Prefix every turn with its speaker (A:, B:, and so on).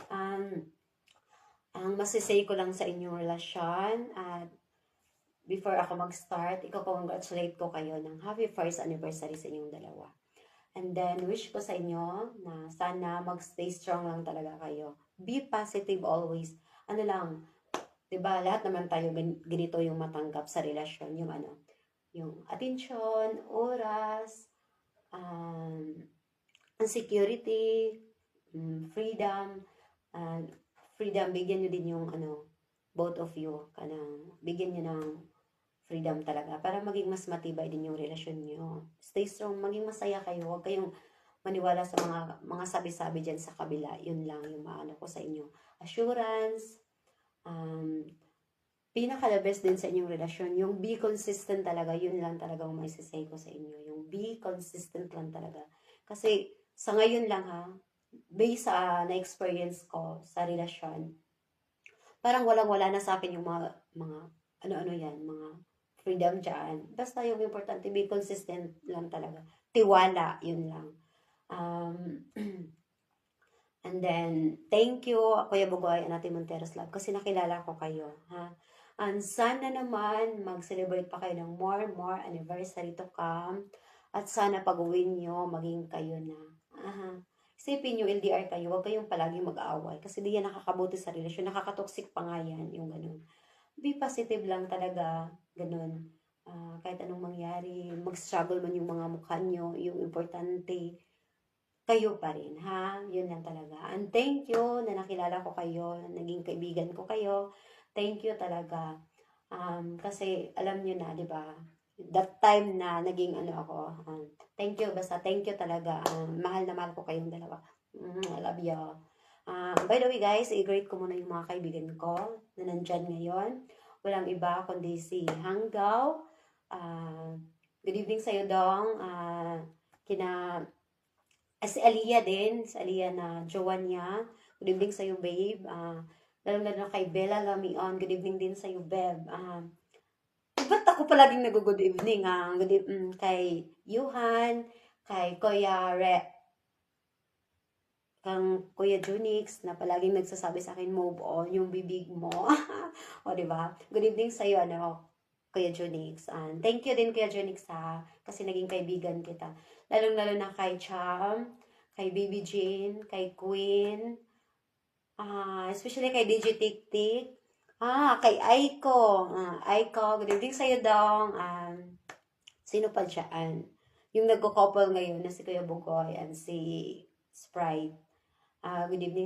A: Ang masisay ko lang sa inyong relasyon at before ako mag-start, congratulate ko kayo ng happy first anniversary sa inyong dalawa. And then, wish ko sa inyo na sana mag-stay strong lang talaga kayo. Be positive always. Ano lang, 'di ba? Lahat naman tayo ganito yung matanggap sa relasyon, yung attention, oras, security, freedom, freedom, bigyan nyo din yung both of you, bigyan nyo ng freedom talaga para maging mas matibay din yung relasyon nyo. Stay strong, maging masaya kayo. Huwag kayong maniwala sa mga sabi-sabi dyan sa kabila. Yun lang yung maano ko sa inyo. Assurance, pinaka-the best din sa inyong relasyon. Yung be consistent talaga, yun lang talaga ang may sisay ko sa inyo. Yung be consistent lang talaga. Kasi sa ngayon lang based sa na-experience ko sa relasyon, parang walang-wala na sa akin yung mga ano-ano yan, mga freedom dyan. Basta yung importante, be consistent lang talaga. Tiwala, yun lang. And then, thank you, Kuya Bugoy and Ate Monteros Love, kasi nakilala ko kayo, ha? And sana naman, mag-celebrate pa kayo ng more anniversary to come. At sana pag-uwi nyo, maging kayo na. Isipin nyo, LDR kayo, huwag kayong palaging mag-aaway. Kasi di yan nakakabuti sa relasyon, nakakatoxic pa nga yan, yung ganun. Be positive lang talaga, ganun. Kahit anong mangyari, mag-struggle man yung mga mukha nyo, yung importante, kayo pa rin, ha? Yun lang talaga. And thank you na nakilala ko kayo, naging kaibigan ko kayo. Thank you talaga. Kasi alam nyo na, di ba? That time na naging ako, thank you, basta thank you talaga. Mahal na mahal ko kayong dalawa. I love you. By the way guys, i-greet ko muna yung mga kaibigan ko na nandyan ngayon. Walang iba kundi si Hanggaw. Good evening sa'yo, Dong. Si Aliyah din, si Aliyah na jowa niya. Good evening sa'yo, babe. Lalo kay Bella Lamion. Good evening din sa'yo, babe. Ba't ako palaging nag-good evening? Good evening kay Yuhan, kay Kuya Junix na palaging nagsasabi sa akin, move on yung bibig mo. O, diba? Good evening sa'yo, Kuya Junix. Thank you din, Kuya Junix, kasi naging kaibigan kita. Lalong-lalo na kay Cham, kay Baby Jane, kay Queen, especially kay DJ Tik-Tik, kay Aiko. Aiko, good evening sa'yo, Dong. Sino pa dyan? Yung nagko-couple ngayon na si Kuya Bugoy and si Sprite. Good evening.